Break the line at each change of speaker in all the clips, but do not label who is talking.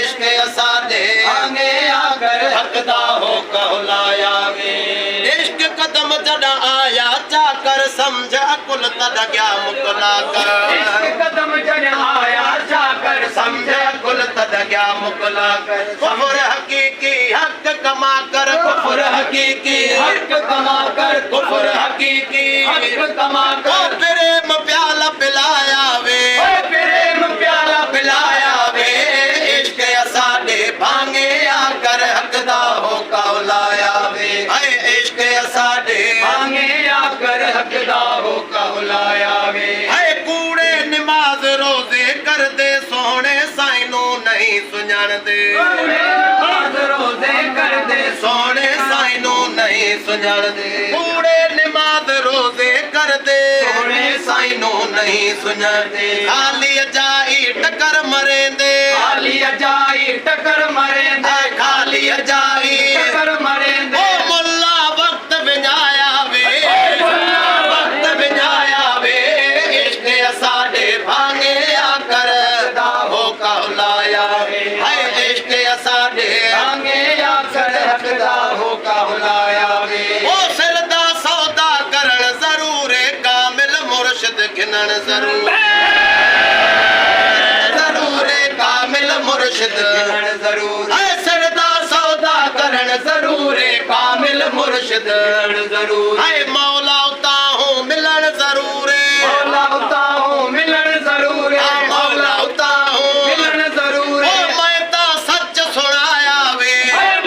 इश्क असादे भांगे आकर हकदा हो कहलाया वे। इश्क कदम जड़ा आया जाकर समझा कुल तदा क्या मुकला कर। इश्क कदम जड़ा आया जाकर समझा कुल तदा क्या मुकला कर। कुफर हकीकी हक कमा कर कुफर हकीकी हक कमा कर कुफर हकीकी हक कमा कर। प्रेम प्याला पिलाया वे प्रेम प्याला पिलाया वे। इश्क असादे भांगे आकर हकदा हो कहलाया वे। इश्क असादे भांगे आकर हकदा हो कहलाया वे। कूड़े नमाज रोजे कर दे सोने साइनू नहीं सुझाण दे। नमाज रोजे कर दे सोने साइनू नहीं सुझाण दे। कूड़े नमाज रोजे कर दे सोने साइनू नहीं सुझाण दे। खाली जाई टकर मरेंदे खाली जाई टकर मरेंदे खाली जाई टकर मरेंदे। मुल्ला वक्त विञाया वे मुल्ला वक्त विञाया वे। इश्क असादे भांगे आकर हो कहलाया वे। इश्क असादे भांगे आकर हकदा हो कहलाया वे। ओ सिरदा सौदा करण जरूर कामिल मुर्शिद घिनण जरूर कामिल मुर्शिद घिनण जरूर। सिरदा सौदा करण जरूर कामिल मुर्शिद घिनण जरूर। मौला उता हूँ मिलन जरूर मौला उता हूँ मिलन जरूर मौला उता हूँ मिलन जरूर। मैं ता सच सुनाया वे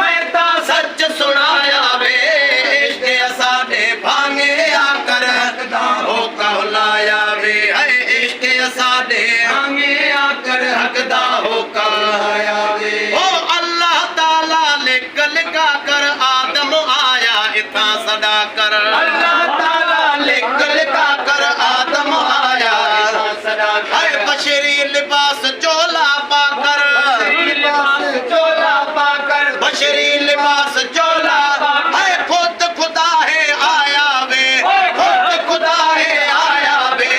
मैं ता सच सुनाया वे। इश्क असादे भांगे आकर हकदा हो कहलाया वे। इश्क असादे भांगे आकर हकदा हो कहलाया वे। ओ अल्लाह ताला लिख लिखा कर आदम आया इतना सदा कर। अल्लाह ताला लिख लिखा कर आदम आया इतना सदा कर। बशरी लिबास चोला पाकर चोला पाकर बशरी लिबास चोला खुद खुदा है आया वे खुद खुदा है आया वे।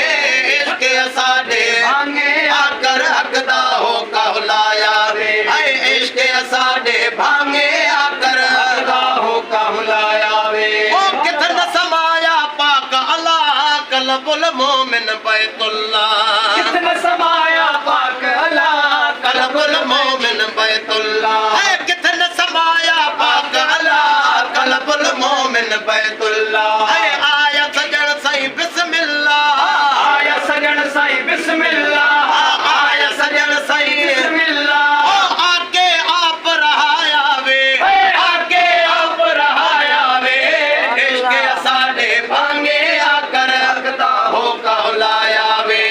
इश्क असादे भांगे आकर हकदा हो कहलाया वे। इश्क असादे भांगे आकर हकदा हो कहलाया वे। ओ किथन समाया पाक अल्लाह कल्बुल मोमिन बैतुल्लाह किथन समाया पाक अल्लाह कल्बुल मोमिन बैतुल्लाह। किथन समाया पाक अल्लाह कल्बुल मोमिन बैतुल्लाह। आया सजण सही बिस्मिल्लाह आया सजण सही बिस्मिल्लाह आया सजण सही बिस्मिल्लाह। आगे आप रहाया वे आगे आप रहाया वे। इश्क असादे भांगे आकर हकदा हो कहलाया वे।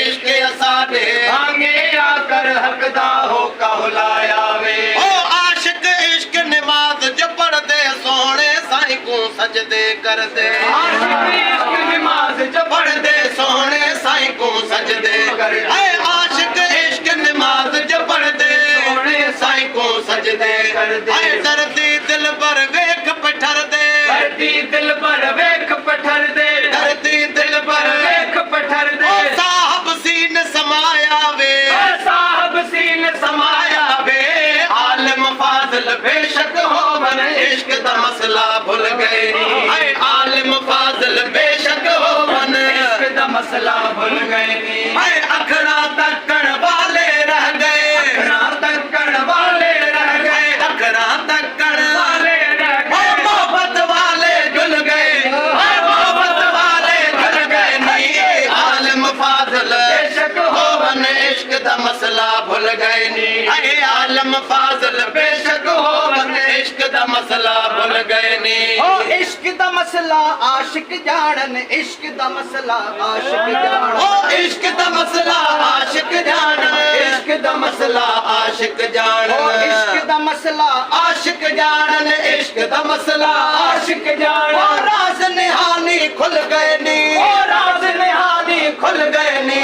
इश्क असादे भांगे आकर हकदा हो कहलाया वे। ओ आशिक इश्क नमाज जो पढ़ दे सोने साईं को सजदे कर दे। आशिक इश्क नमाज जो पढ़ दे सोने साईं को सजदे कर दे। आशिक इश्क नमाज जो पढ़ दे सोने साईं को सजदे कर दे। दर्दी दिल पर वेख पठर दे दर्दी दिल पर वेख पठर दे दर्दी दिल पर वेख पठर दे। साहब सीन समाया वे साहब सीन समाया वे। आलिम फाजिल बेशक हो मन इश्क दा मसला भूल गए नी। आलिम फाजिल बेशक हो मन इश्क दा मसला भूल गए नी। अखरा तकण वाले रह गए अखरा तकण वाले रह गए अखरा तकण वाले रह गए। मोहब्बत वाले जुल गए मोहब्बत वाले जुल गए नहीं। आलिम फाजिल बेशक हो मन इश्क दा मसला भूल गए नी। आलिम फाजिल बेशक हो मन इश्क दा मसला भूल गए नी।
ओ इश्क दा मसला आशिक जानन इश्क दा मसला आशिक जानन।
ओ इश्क दा मसला आशिक जानन इश्क दा मसला आशिक जानन।
ओ इश्क दा मसला
आशिक जानन इश्क दा मसला आशिक जानन। ओ राज निहानी खुल गए नी ओ राज निहानी खुल गए नी।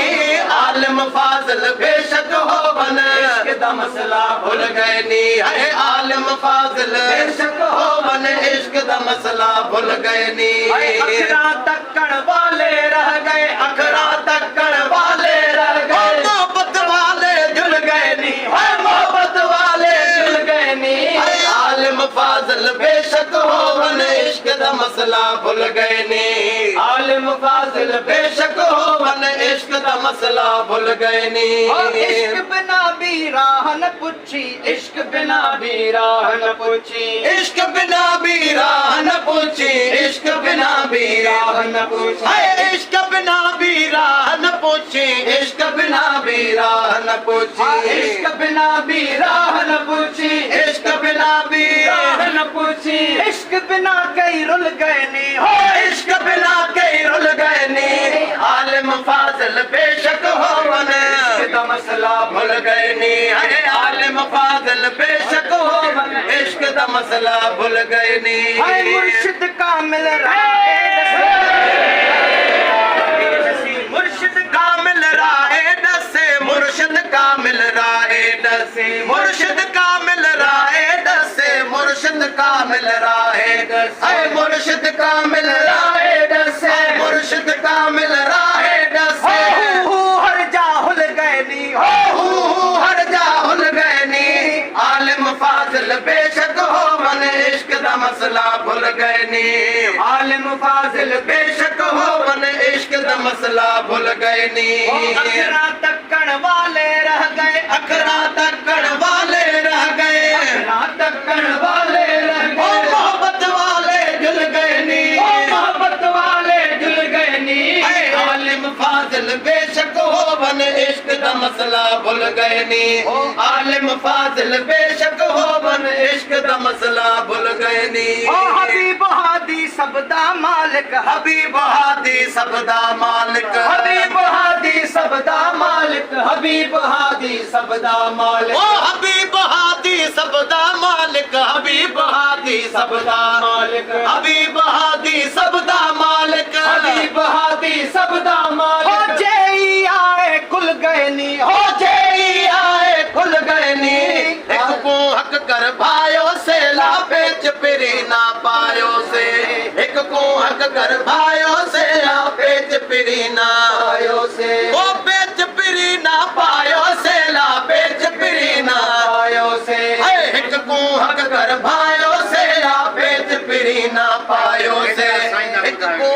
आलिम फाजिल बेशक हो मन इश्क दा मसला भूल गए नी। है आलिम फाजिल बेशक हो मन इश्क दा मसला भूल गए नी।
अखरा तकण वाले रह गए
अखरा तकण वाले रह गए। मोहब्बत वाले जुल गए नी मोहब्बत फाजिल बेशक होवन इश्क दा मसला भुल गए ने आलिम फाजिल बेशक होवन इश्क दा मसला भुल गए ने
इश्क बिना भी राह न पुछी इश्क बिना भी राह न पुछी
इश्क बिना भी राह न पूछी इश्क बिना भी राह न पूछी हाय इश्क बिना भी राह न पूछी इश्क बिना भी राह न पूछी
इश्क बिना भी राह न पूछी
इश्क बिना भी
राह न पूछी इश्क बिना कई रुल गए नी हो
इश्क बिना कई रुल गए नी आलिम फाजिल बेशक होवन इश्क दा मसला भुल गए नी हाय आलिम फाजिल बेशक होवन इश्क दा मसला भुल गए नी
हाय मुर्शिद कामिल
मुर्शिद कामिल राहे दसे मुर्शिद कामिल राहे दसे मुर्शिद कामिल राहे दसे मुर्शिद कामिल राहे दसे मुर्शिद कामिल राहे दसे मुर्शिद कामिल राहे दसे
हर जाहुल गए नी
हो हर जाहुल गए नी आलिम फाजिल बेशक होवन इश्क दा मसला भुल गए नी आलिम फाजिल बेशक होवन इश्क दा मसला भुल गए नी
अखरा तक्कण वाले रह गए
अखरा तक्कण वाले रह गए
अखरा तक्कण वाले रह
ओ
गए
मोहब्बत वाले जुल गए नी
ओ मोहब्बत वाले जुल गए नी
आलिम फाजिल बेशक होवन इश्क दा मसला भुल गए नी आलिम फाजिल बेशक होवन इश्क दा मसला भुल गए नी
ओ हबीब हादी सबदा मालिक
हबीब हादी सबदा मालिक
हबीब हादी सबदा मालिक हबीब हादी सबदा मालिक
ओ हबीब हादी सबदा मालिक हबीब हादी सबदा
मालिक
हबीब हादी सबदा मालिक
हबीब हादी सबदा मालिक हो जेई आए खुल गए नी
हो जेई आए खुल गए नी एक को हक कर भायो से लापे चपरी ना पायो से एक को हक कर भायो से लापे चपरी ना
आयो से
ओ पेच पिरी ना पायो से लापे चपरी ना
आयो से
एक को हक कर भायो से लापे चपरी ना पायो से एक को